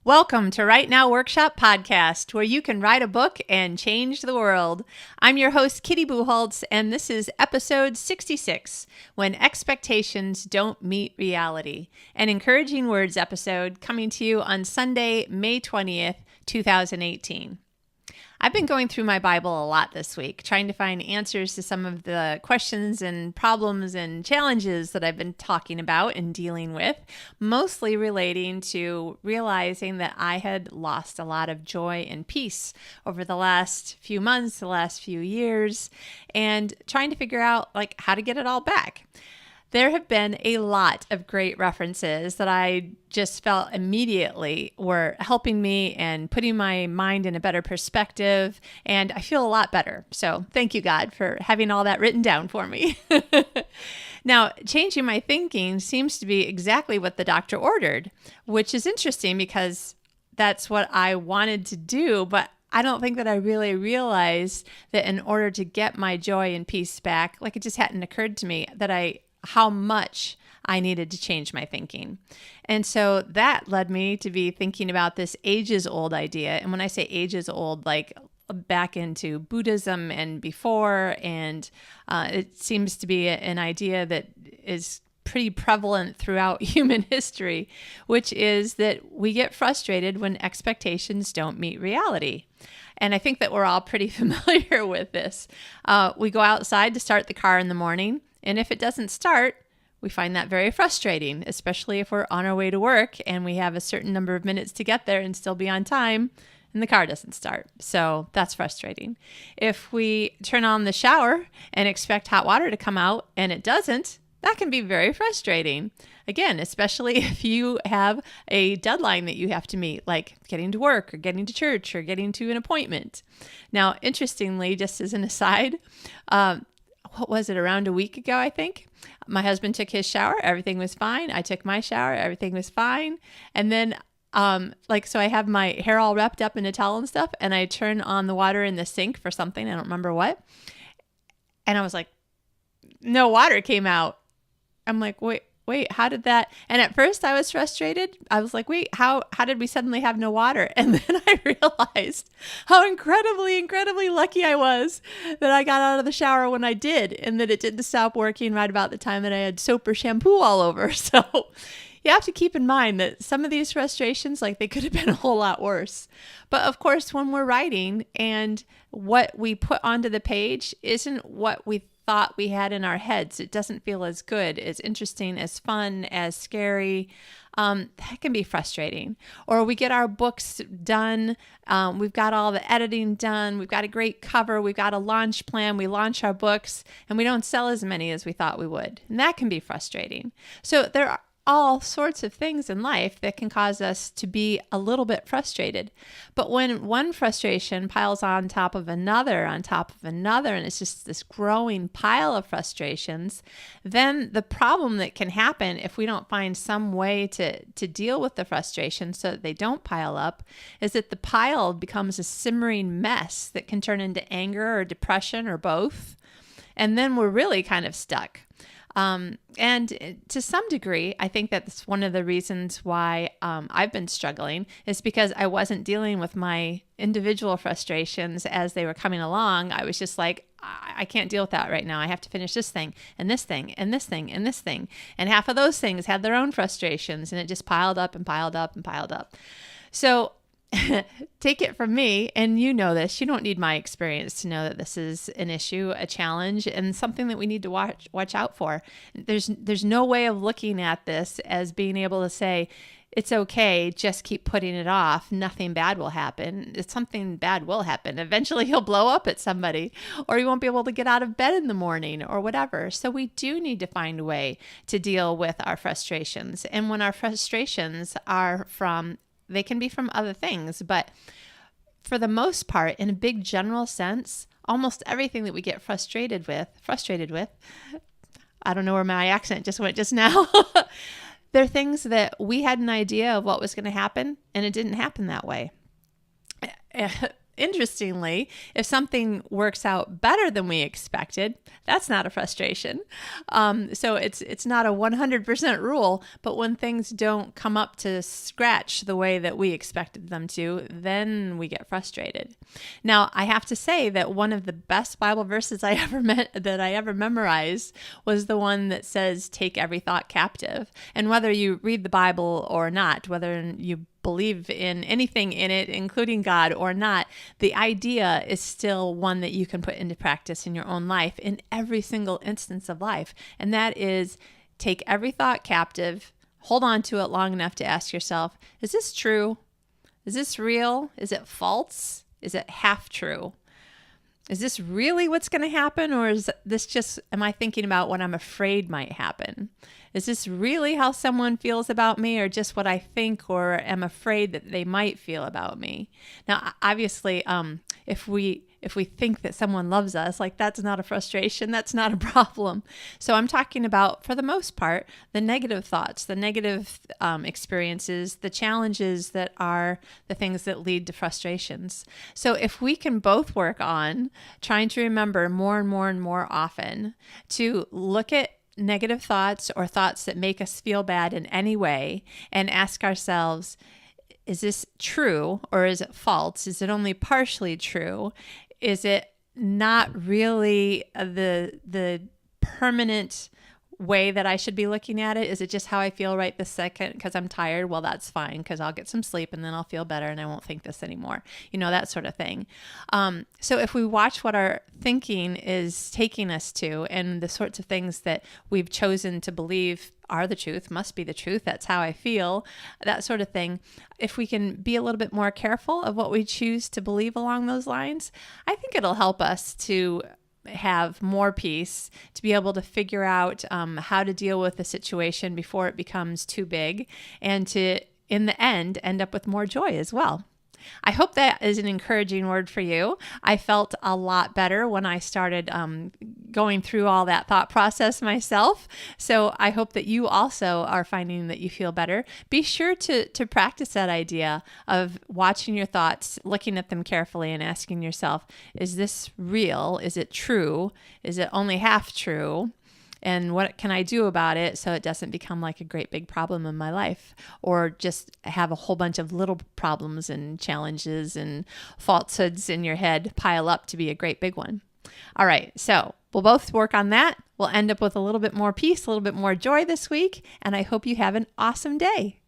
Welcome to Right Now Workshop Podcast, where you can write a book and change the world. I'm your host, Kitty Bucholtz, and this is episode 66, When Expectations Don't Meet Reality, an encouraging words episode coming to you on Sunday, May 20th, 2018. I've been going through my Bible a lot this week, trying to find answers to some of the questions and problems and challenges that I've been talking about and dealing with, mostly relating to realizing that I had lost a lot of joy and peace over the last few months, the last few years, and trying to figure out how to get it all back. There have been a lot of great references that I just felt immediately were helping me and putting my mind in a better perspective, and I feel a lot better. So thank you, God, for having all that written down for me. Now, changing my thinking seems to be exactly what the doctor ordered, which is interesting because that's what I wanted to do, but I don't think that I really realized that in order to get my joy and peace back, it just hadn't occurred to me that how much I needed to change my thinking. And so that led me to be thinking about this ages-old idea. And when I say ages-old, back into Buddhism and before, and it seems to be an idea that is pretty prevalent throughout human history, which is that we get frustrated when expectations don't meet reality. And I think that we're all pretty familiar with this. We go outside to start the car in the morning, and if it doesn't start, we find that very frustrating, especially if we're on our way to work and we have a certain number of minutes to get there and still be on time, and the car doesn't start. So that's frustrating. If we turn on the shower and expect hot water to come out and it doesn't, that can be very frustrating. Again, especially if you have a deadline that you have to meet, like getting to work or getting to church or getting to an appointment. Now, interestingly, just as an aside, what was it, around a week ago, I think? My husband took his shower. Everything was fine. I took my shower. Everything was fine. And then, so I have my hair all wrapped up in a towel and stuff, and I turn on the water in the sink for something. I don't remember what. And I was like, no water came out. I'm like, wait, how did that? And at first I was frustrated. I was like, wait, how did we suddenly have no water? And then I realized how incredibly lucky I was that I got out of the shower when I did, and that it didn't stop working right about the time that I had soap or shampoo all over. So you have to keep in mind that some of these frustrations, they could have been a whole lot worse. But of course, when we're writing and what we put onto the page isn't what we thought we had in our heads, it doesn't feel as good, as interesting, as fun, as scary. That can be frustrating. Or we get our books done. We've got all the editing done. We've got a great cover. We've got a launch plan. We launch our books and we don't sell as many as we thought we would. And that can be frustrating. So there are all sorts of things in life that can cause us to be a little bit frustrated. But when one frustration piles on top of another, and it's just this growing pile of frustrations, then the problem that can happen if we don't find some way to deal with the frustration so that they don't pile up is that the pile becomes a simmering mess that can turn into anger or depression or both. And then we're really kind of stuck. And to some degree, I think that's one of the reasons why I've been struggling is because I wasn't dealing with my individual frustrations as they were coming along. I was just like, I can't deal with that right now. I have to finish this thing and this thing and this thing and this thing. And half of those things had their own frustrations, and it just piled up and piled up and piled up. So take it from me, and you know this, you don't need my experience to know that this is an issue, a challenge, and something that we need to watch out for. There's no way of looking at this as being able to say, it's okay, just keep putting it off. Nothing bad will happen. Something bad will happen. Eventually he'll blow up at somebody, or you won't be able to get out of bed in the morning or whatever. So we do need to find a way to deal with our frustrations. And when our frustrations are they can be from other things, but for the most part, in a big general sense, almost everything that we get frustrated with, I don't know where my accent just went just now. They're things that we had an idea of what was going to happen, and it didn't happen that way. interestingly, if something works out better than we expected, that's not a frustration. So it's not a 100% rule, but when things don't come up to scratch the way that we expected them to, then we get frustrated. Now, I have to say that one of the best Bible verses I ever memorized was the one that says, "Take every thought captive." And whether you read the Bible or not, whether you believe in anything in it, including God or not, the idea is still one that you can put into practice in your own life in every single instance of life. And that is, take every thought captive, hold on to it long enough to ask yourself, is this true? Is this real? Is it false? Is it half true? Is this really what's going to happen? Or is this just, am I thinking about what I'm afraid might happen? Is this really how someone feels about me, or just what I think or am afraid that they might feel about me? Now, obviously, if we think that someone loves us, like, that's not a frustration, that's not a problem. So I'm talking about, for the most part, the negative thoughts, the negative experiences, the challenges that are the things that lead to frustrations. So if we can both work on trying to remember more and more and more often to look at negative thoughts or thoughts that make us feel bad in any way and ask ourselves, is this true or is it false? Is it only partially true? Is it not really the permanent way that I should be looking at it? Is it just how I feel right this second because I'm tired? Well, that's fine, because I'll get some sleep and then I'll feel better and I won't think this anymore. That sort of thing. So if we watch what our thinking is taking us to, and the sorts of things that we've chosen to believe are the truth, must be the truth, that's how I feel, that sort of thing. If we can be a little bit more careful of what we choose to believe along those lines, I think it'll help us to have more peace, to be able to figure out how to deal with the situation before it becomes too big, and to, in the end up with more joy as well. I hope that is an encouraging word for you. I felt a lot better when I started going through all that thought process myself. So I hope that you also are finding that you feel better. Be sure to practice that idea of watching your thoughts, looking at them carefully, and asking yourself, is this real? Is it true? Is it only half true? And what can I do about it so it doesn't become like a great big problem in my life, or just have a whole bunch of little problems and challenges and falsehoods in your head pile up to be a great big one. All right, so we'll both work on that. We'll end up with a little bit more peace, a little bit more joy this week, and I hope you have an awesome day.